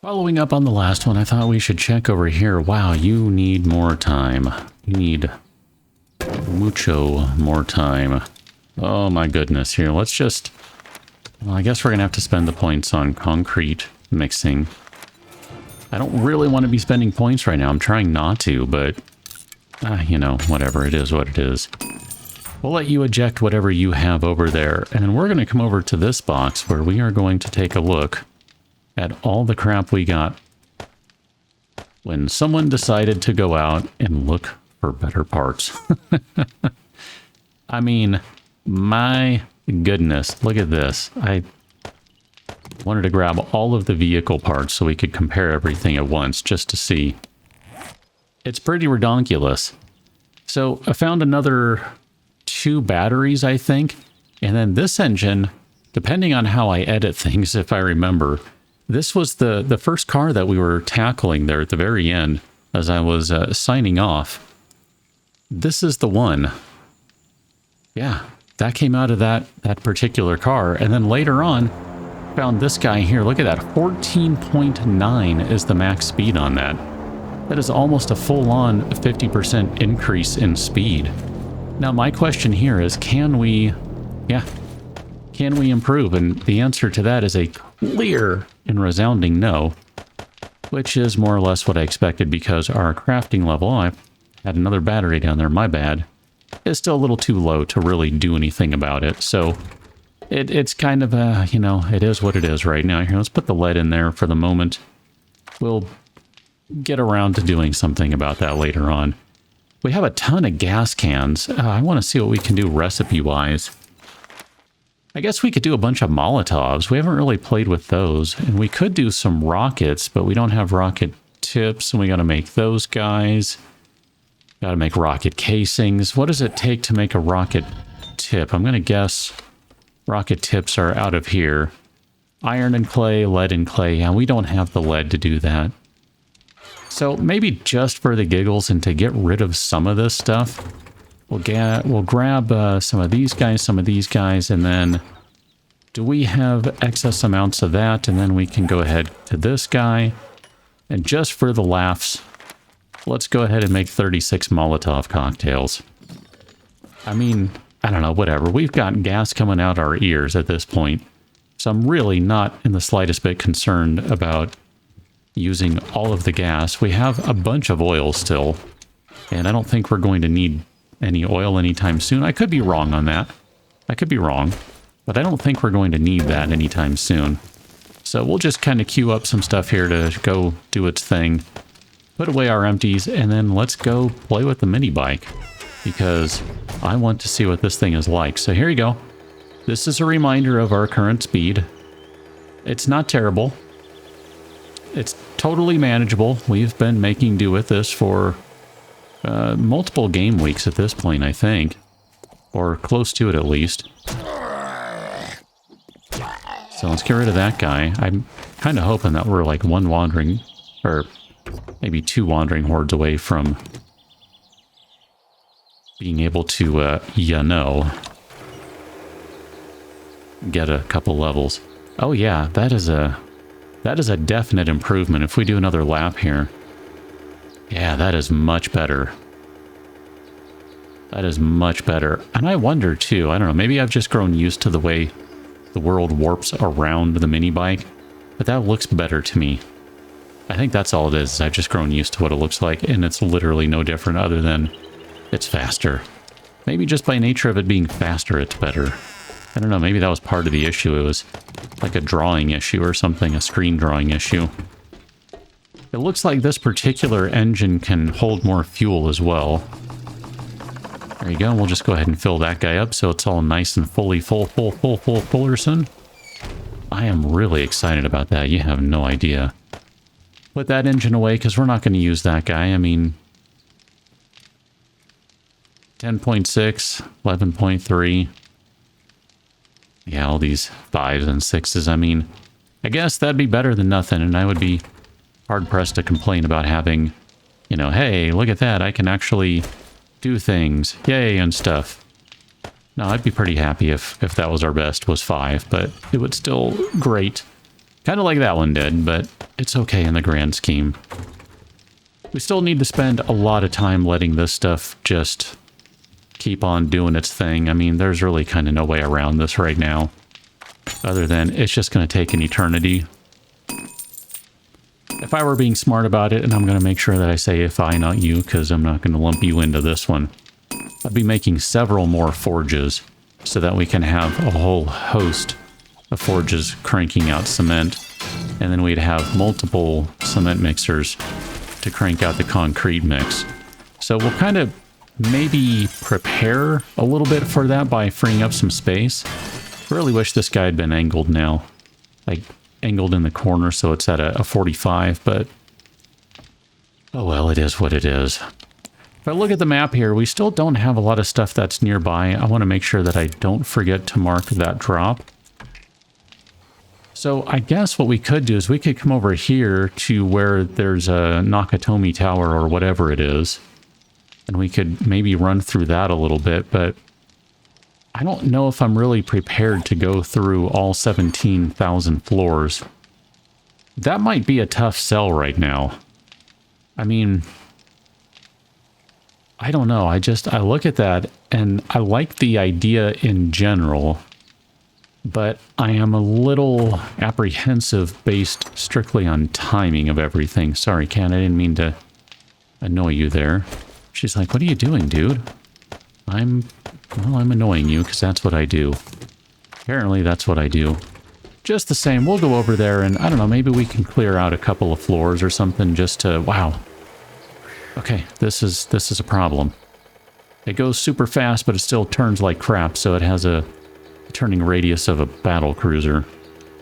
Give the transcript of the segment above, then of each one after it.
Following up on the last one, I thought we should check over here. Wow, you need more time. You need mucho more time. Oh my goodness. Here, let's just... Well, I guess we're going to have to spend the points on concrete mixing. I don't really want to be spending points right now. I'm trying not to, but... you know, whatever. It is what it is. We'll let you eject whatever you have over there. And then we're going to come over to this box where we are going to take a look at all the crap we got when someone decided to go out and look for better parts. I mean, my goodness, look at this. I wanted to grab all of the vehicle parts so we could compare everything at once just to see. It's pretty redonkulous. So I found another 2 batteries, I think. And then this engine, depending on how I edit things, if I remember, this was the first car that we were tackling there at the very end as I was signing off. This is the one. Yeah, that came out of that particular car. And then later on, found this guy here. Look at that. 14.9 is the max speed on that. That is almost a full-on 50% increase in speed. Now, my question here is, can we improve? And the answer to that is a clear and resounding no, which is more or less what I expected because our crafting level, I had another battery down there, my bad, is still a little too low to really do anything about it. So it's kind of a, you know, it is what it is right now. Here, let's put the lead in there for the moment. We'll get around to doing something about that later on. We have a ton of gas cans. I want to see what we can do recipe-wise. I guess we could do a bunch of Molotovs. We haven't really played with those. And we could do some rockets, but we don't have rocket tips, and we got to make those guys. Got to make rocket casings. What does it take to make a rocket tip? I'm going to guess rocket tips are out of here. Iron and clay, lead and clay. Yeah, we don't have the lead to do that. So maybe just for the giggles and to get rid of some of this stuff, we'll grab some of these guys, and then do we have excess amounts of that? And then we can go ahead to this guy. And just for the laughs, let's go ahead and make 36 Molotov cocktails. I mean, I don't know, whatever. We've got gas coming out our ears at this point. So I'm really not in the slightest bit concerned about using all of the gas. We have a bunch of oil still, and I don't think we're going to need any oil anytime soon. I could be wrong on that. I could be wrong, but I don't think we're going to need that anytime soon. So we'll just kind of queue up some stuff here to go do its thing, put away our empties, and then let's go play with the mini bike because I want to see what this thing is like. So here you go. This is a reminder of our current speed. It's not terrible. It's totally manageable. We've been making do with this for multiple game weeks at this point, I think. Or close to it, at least. So let's get rid of that guy. I'm kind of hoping that we're like one wandering, or maybe 2 wandering hordes away from being able to, get a couple levels. Oh yeah, that is a definite improvement. If we do another lap here, yeah, that is much better. That is much better. And I wonder too, I don't know, maybe I've just grown used to the way the world warps around the mini bike, but that looks better to me. I think that's all it is. I've just grown used to what it looks like, and it's literally no different other than it's faster. Maybe just by nature of it being faster, it's better. I don't know, maybe that was part of the issue. It was like a drawing issue or something, a screen drawing issue. It looks like this particular engine can hold more fuel as well. There you go. We'll just go ahead and fill that guy up so it's all nice and fullerson. I am really excited about that. You have no idea. Put that engine away because we're not going to use that guy. I mean, 10.6, 11.3. Yeah, all these 5s and 6s. I mean, I guess that'd be better than nothing, and I would be hard-pressed to complain about having, you know, hey, look at that, I can actually do things, yay, and stuff. No, I'd be pretty happy if that was our best, was 5, but it would still great Kind of like that one did, but it's okay in the grand scheme. We still need to spend a lot of time letting this stuff just keep on doing its thing. I mean, there's really kind of no way around this right now, other than it's just going to take an eternity. If I were being smart about it, and I'm going to make sure that I say if I, not you, because I'm not going to lump you into this one, I'd be making several more forges so that we can have a whole host of forges cranking out cement, and then we'd have multiple cement mixers to crank out the concrete mix. So we'll kind of maybe prepare a little bit for that by freeing up some space. Really wish this guy had been angled now. Like, angled in the corner so it's at a 45, but oh well, it is what it is. If I look at the map here, we still don't have a lot of stuff that's nearby. I want to make sure that I don't forget to mark that drop. So I guess what we could do is we could come over here to where there's a Nakatomi Tower or whatever it is, and we could maybe run through that a little bit, but I don't know if I'm really prepared to go through all 17,000 floors. That might be a tough sell right now. I mean, I don't know. I look at that and I like the idea in general, but I am a little apprehensive based strictly on timing of everything. Sorry, Kat, I didn't mean to annoy you there. She's like, what are you doing, dude? I'm annoying you because that's what I do. Apparently that's what I do. Just the same, we'll go over there and I don't know, maybe we can clear out a couple of floors or something just to, wow. Okay, this is a problem. It goes super fast, but it still turns like crap, so it has a turning radius of a battle cruiser.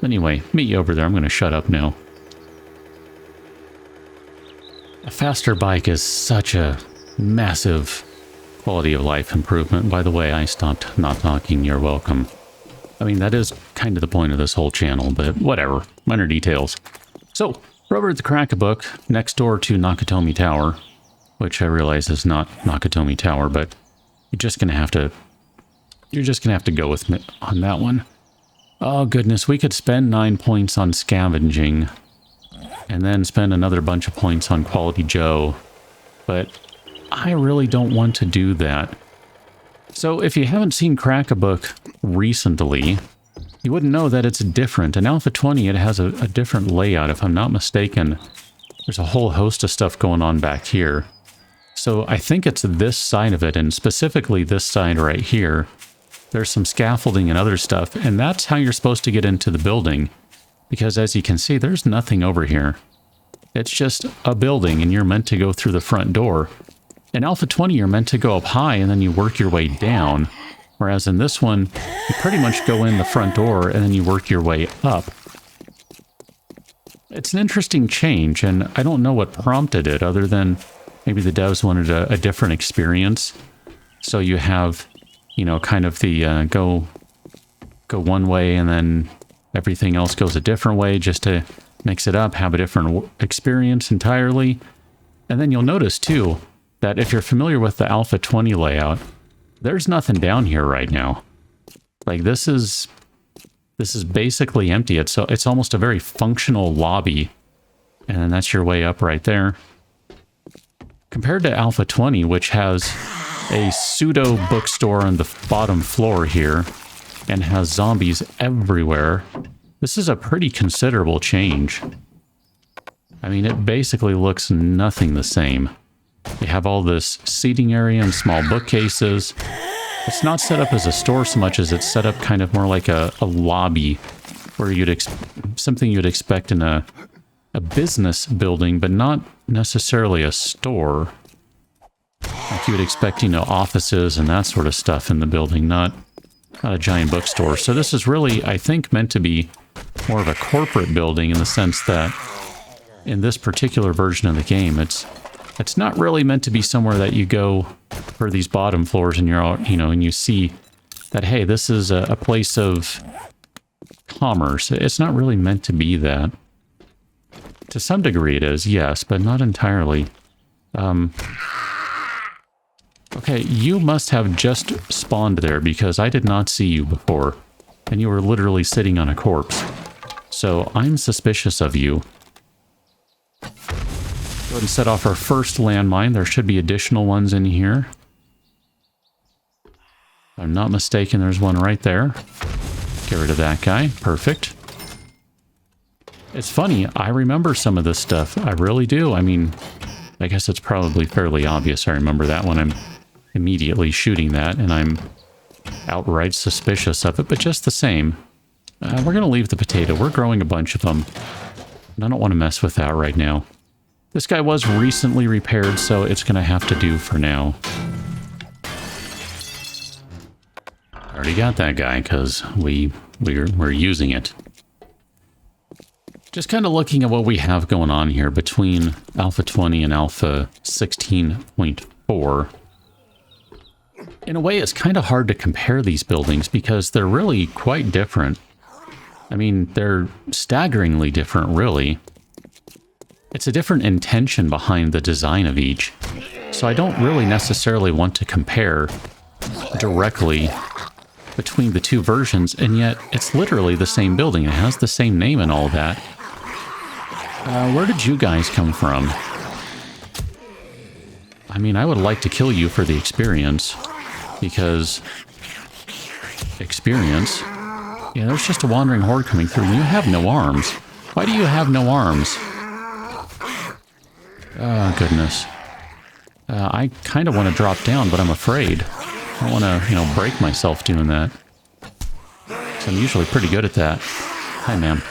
Anyway, meet you over there. I'm going to shut up now. A faster bike is such a massive quality of life improvement. By the way, I stopped not talking. You're welcome. I mean, that is kind of the point of this whole channel, but whatever. Minor details. So, we're over at the Crack-a-Book, next door to Nakatomi Tower, which I realize is not Nakatomi Tower, but you're just gonna have to go with me on that one. Oh goodness, we could spend 9 points on scavenging, and then spend another bunch of points on Quality Joe, but I really don't want to do that. So if you haven't seen Crack-a-Book recently, you wouldn't know that it's different. In Alpha 20, it has a different layout. If I'm not mistaken, there's a whole host of stuff going on back here. So I think it's this side of it, and specifically this side right here. There's some scaffolding and other stuff, and that's how you're supposed to get into the building. Because as you can see, there's nothing over here. It's just a building, and you're meant to go through the front door. In Alpha 20, you're meant to go up high, and then you work your way down. Whereas in this one, you pretty much go in the front door, and then you work your way up. It's an interesting change, and I don't know what prompted it, other than maybe the devs wanted a different experience. So you have, you know, kind of the go one way, and then everything else goes a different way, just to mix it up, have a different experience entirely. And then you'll notice, too, that if you're familiar with the Alpha 20 layout, there's nothing down here right now. Like, this is basically empty. It's almost a very functional lobby. And that's your way up right there. Compared to Alpha 20, which has a pseudo bookstore on the bottom floor here, and has zombies everywhere, this is a pretty considerable change. I mean, it basically looks nothing the same. You have all this seating area and small bookcases. It's not set up as a store so much as it's set up kind of more like a lobby, where something you'd expect in a business building, but not necessarily a store. Like you would expect, you know, offices and that sort of stuff in the building, not a giant bookstore. So this is really, I think, meant to be more of a corporate building in the sense that in this particular version of the game, it's not really meant to be somewhere that you go for these bottom floors and you're, you know, and you see that, hey, this is a place of commerce. It's not really meant to be that. To some degree it is, yes, but not entirely. Okay, you must have just spawned there because I did not see you before. And you were literally sitting on a corpse. So I'm suspicious of you. Go ahead and set off our first landmine. There should be additional ones in here. If I'm not mistaken, there's one right there. Get rid of that guy. Perfect. It's funny, I remember some of this stuff. I really do. I mean, I guess it's probably fairly obvious I remember that when I'm immediately shooting that, and I'm outright suspicious of it, but just the same. We're going to leave the potato. We're growing a bunch of them. And I don't want to mess with that right now. This guy was recently repaired, so it's going to have to do for now. I already got that guy because we're using it. Just kind of looking at what we have going on here between Alpha 20 and Alpha 16.4. In a way, it's kind of hard to compare these buildings because they're really quite different. I mean, they're staggeringly different, really. It's a different intention behind the design of each. So I don't really necessarily want to compare directly between the two versions, and yet it's literally the same building. It has the same name and all that. Where did you guys come from? I mean, I would like to kill you for the experience, because experience. Yeah, there's just a wandering horde coming through. You have no arms. Why do you have no arms? Oh, goodness. I kind of want to drop down, but I'm afraid. I don't want to, break myself doing that. So I'm usually pretty good at that. Hi, ma'am.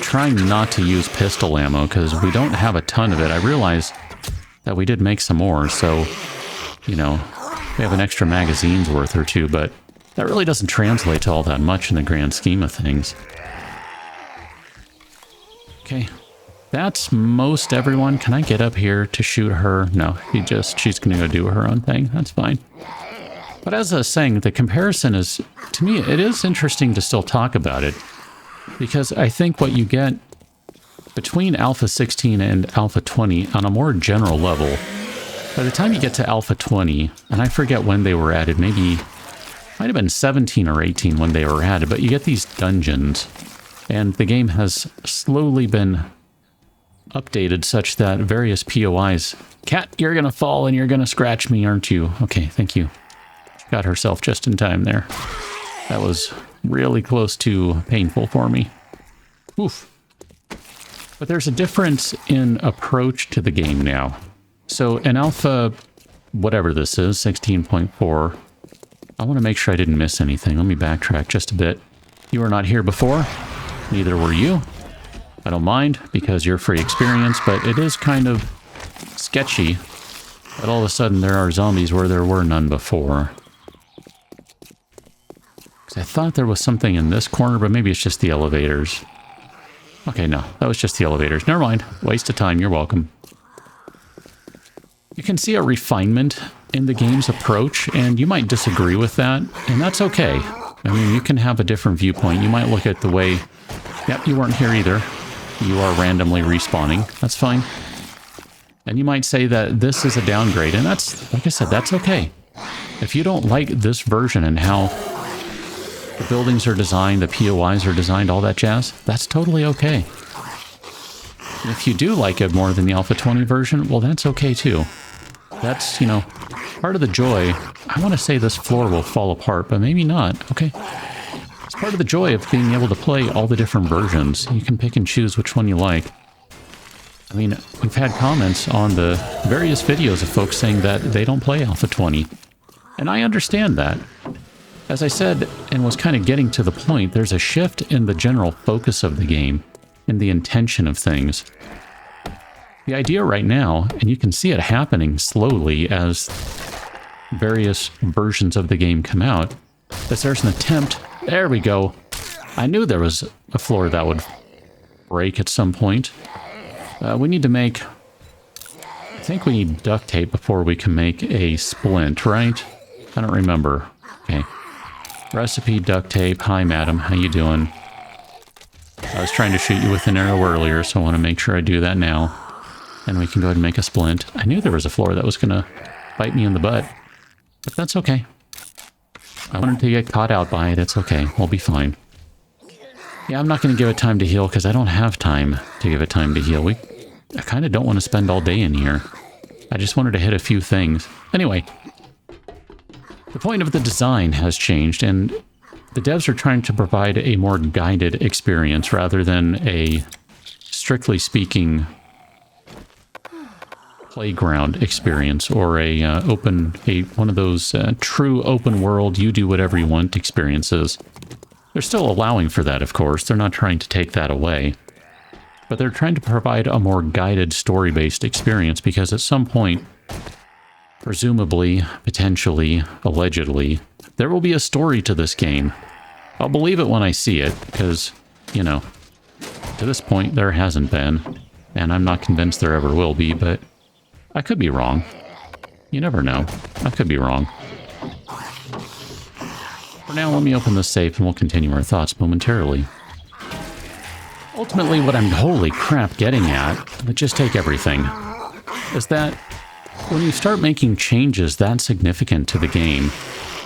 Trying not to use pistol ammo because we don't have a ton of it. I realize that we did make some more, so, we have an extra magazine's worth or two, but that really doesn't translate to all that much in the grand scheme of things. Okay, that's most everyone. Can I get up here to shoot her? No, she's going to go do her own thing. That's fine. But as I was saying, the comparison is, to me, it is interesting to still talk about it. Because I think what you get between Alpha 16 and Alpha 20 on a more general level, by the time you get to Alpha 20, and I forget when they were added, maybe, might have been 17 or 18 when they were added, but you get these dungeons, and the game has slowly been updated such that various POIs, Cat, you're gonna fall and you're gonna scratch me, aren't you? Okay, thank you. She got herself just in time there. That was really close to painful for me. Oof. But there's a difference in approach to the game now. So in Alpha, whatever this is, 16.4, I want to make sure I didn't miss anything. Let me backtrack just a bit. You were not here before. Neither were you. I don't mind because you're free experience, but it is kind of sketchy that all of a sudden there are zombies where there were none before. I thought there was something in this corner, but maybe it's just the elevators. Okay, no, that was just the elevators. Never mind. Waste of time. You're welcome. You can see a refinement in the game's approach, and you might disagree with that, and that's okay. I mean, you can have a different viewpoint. You might look at the way, yep, you weren't here either. You are randomly respawning. That's fine. And you might say that this is a downgrade, and that's, like I said, that's okay. If you don't like this version and how the buildings are designed, the POIs are designed, all that jazz, that's totally okay. And if you do like it more than the Alpha 20 version, well, that's okay too. That's, part of the joy. I want to say this floor will fall apart, but maybe not. Okay. It's part of the joy of being able to play all the different versions. You can pick and choose which one you like. I mean, we've had comments on the various videos of folks saying that they don't play Alpha 20. And I understand that. As I said, and was kind of getting to the point, there's a shift in the general focus of the game, in the intention of things. The idea right now, and you can see it happening slowly as various versions of the game come out, is there's an attempt. There we go. I knew there was a floor that would break at some point. We need to make... I think we need duct tape before we can make a splint, right? I don't remember. Okay. Recipe, duct tape. Hi, madam. How you doing? I was trying to shoot you with an arrow earlier, so I want to make sure I do that now. And we can go ahead and make a splint. I knew there was a floor that was going to bite me in the butt. But that's okay. I wanted to get caught out by it. It's okay. We'll be fine. Yeah, I'm not going to give it time to heal because I don't have time to give it time to heal. I kind of don't want to spend all day in here. I just wanted to hit a few things. Anyway, the point of the design has changed, and the devs are trying to provide a more guided experience rather than a, strictly speaking, playground experience or one of those true open world, you do whatever you want experiences. They're still allowing for that, of course. They're not trying to take that away. But they're trying to provide a more guided story-based experience because at some point, presumably, potentially, allegedly, there will be a story to this game. I'll believe it when I see it because, you know, to this point there hasn't been, and I'm not convinced there ever will be, but I could be wrong. You never know. I could be wrong. For now, let me open this safe and we'll continue our thoughts momentarily. Ultimately, what I'm holy crap getting at, but just take everything, is that when you start making changes that significant to the game,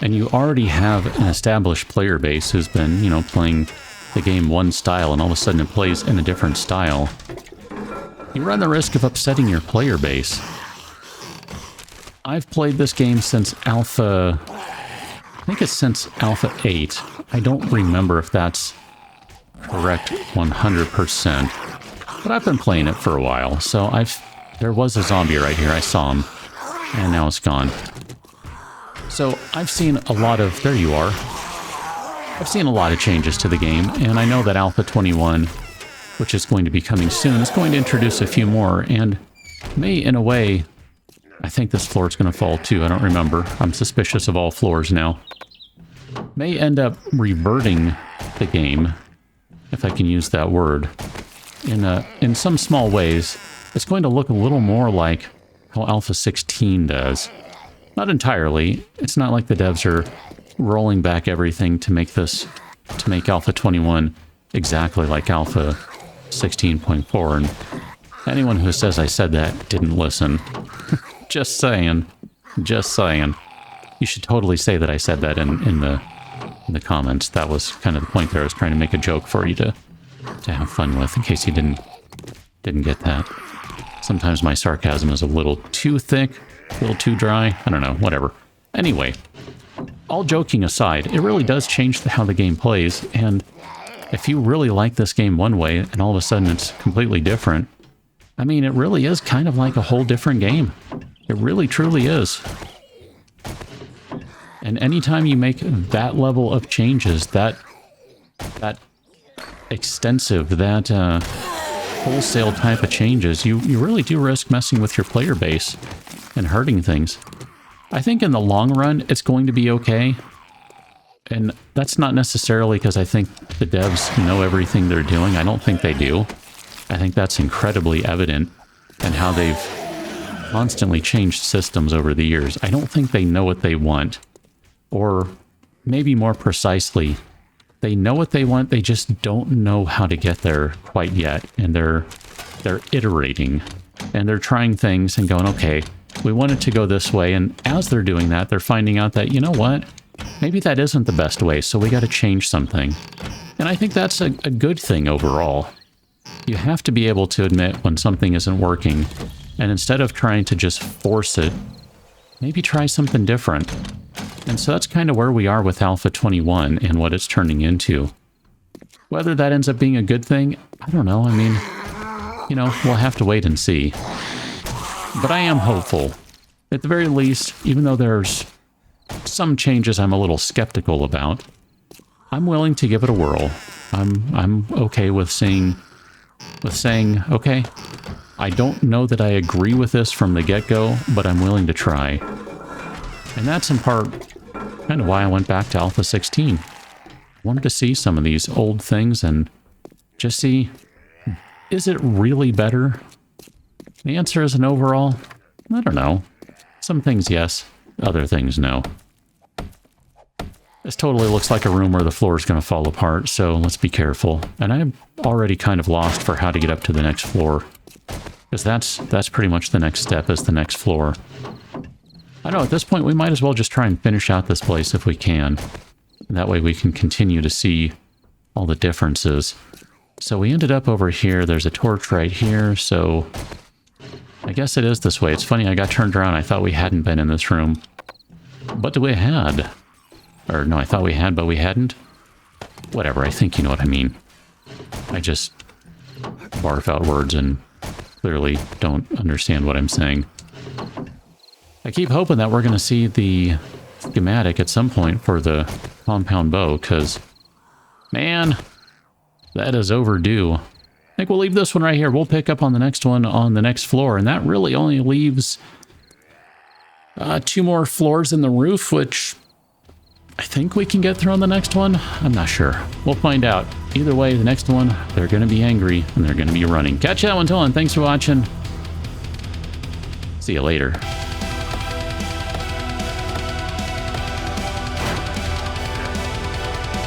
and you already have an established player base who's been, you know, playing the game one style and all of a sudden it plays in a different style, you run the risk of upsetting your player base. I've played this game since Alpha... I think it's since Alpha 8. I don't remember if that's correct 100%. But I've been playing it for a while, so there was a zombie right here. I saw him. And now it's gone. So I've seen a lot of... There you are. I've seen a lot of changes to the game, and I know that Alpha 21, which is going to be coming soon, is going to introduce a few more, and may, in a way... I think this floor is going to fall too, I don't remember. I'm suspicious of all floors now. May end up reverting the game, if I can use that word, in some small ways. It's going to look a little more like how Alpha 16 does. Not entirely. It's not like the devs are rolling back everything to make Alpha 21 exactly like Alpha 16.4, and anyone who says I said that didn't listen. Just saying. Just saying. You should totally say that I said that in the comments. That was kind of the point there. I was trying to make a joke for you to have fun with, in case you didn't get that. Sometimes my sarcasm is a little too thick, a little too dry. I don't know, whatever. Anyway, all joking aside, it really does change how the game plays, and if you really like this game one way, and all of a sudden it's completely different, I mean, it really is kind of like a whole different game. It really, truly is. And anytime you make that level of changes, that extensive, that wholesale type of changes, you really do risk messing with your player base and hurting things. I think in the long run, it's going to be okay. And that's not necessarily because I think the devs know everything they're doing. I don't think they do. I think that's incredibly evident in how they've constantly changed systems over the years. I don't think they know what they want. Or maybe more precisely, they know what they want, they just don't know how to get there quite yet. And they're iterating. And they're trying things and going, okay, we want it to go this way. And as they're doing that, they're finding out that, you know what? Maybe that isn't the best way, so we got to change something. And I think that's a good thing overall. You have to be able to admit when something isn't working, and instead of trying to just force it, maybe try something different. And so that's kind of where we are with Alpha 21 and what it's turning into. Whether that ends up being a good thing, I don't know. I mean, you know, we'll have to wait and see. But I am hopeful. At the very least, even though there's some changes I'm a little skeptical about, I'm willing to give it a whirl. I'm okay with saying, okay, I don't know that I agree with this from the get-go, but I'm willing to try. And that's in part kind of why I went back to Alpha 16. I wanted to see some of these old things and just see, is it really better? The answer is an overall, I don't know. Some things yes, other things no. This totally looks like a room where the floor is going to fall apart, so let's be careful. And I'm already kind of lost for how to get up to the next floor. Because that's pretty much the next step, is the next floor. I don't know, at this point we might as well just try and finish out this place if we can. And that way we can continue to see all the differences. So we ended up over here. There's a torch right here, so I guess it is this way. It's funny, I got turned around. I thought we hadn't been in this room. But we had. Or no, I thought we had, but we hadn't. Whatever, I think you know what I mean. I just barf out words and clearly don't understand what I'm saying. I keep hoping that we're going to see the schematic at some point for the compound bow, because, man, that is overdue. I think we'll leave this one right here. We'll pick up on the next one on the next floor, and that really only leaves 2 more floors in the roof, which I think we can get through on the next one. I'm not sure. We'll find out. Either way, the next one, they're going to be angry, and they're going to be running. Catch that one, till then. Thanks for watching. See you later.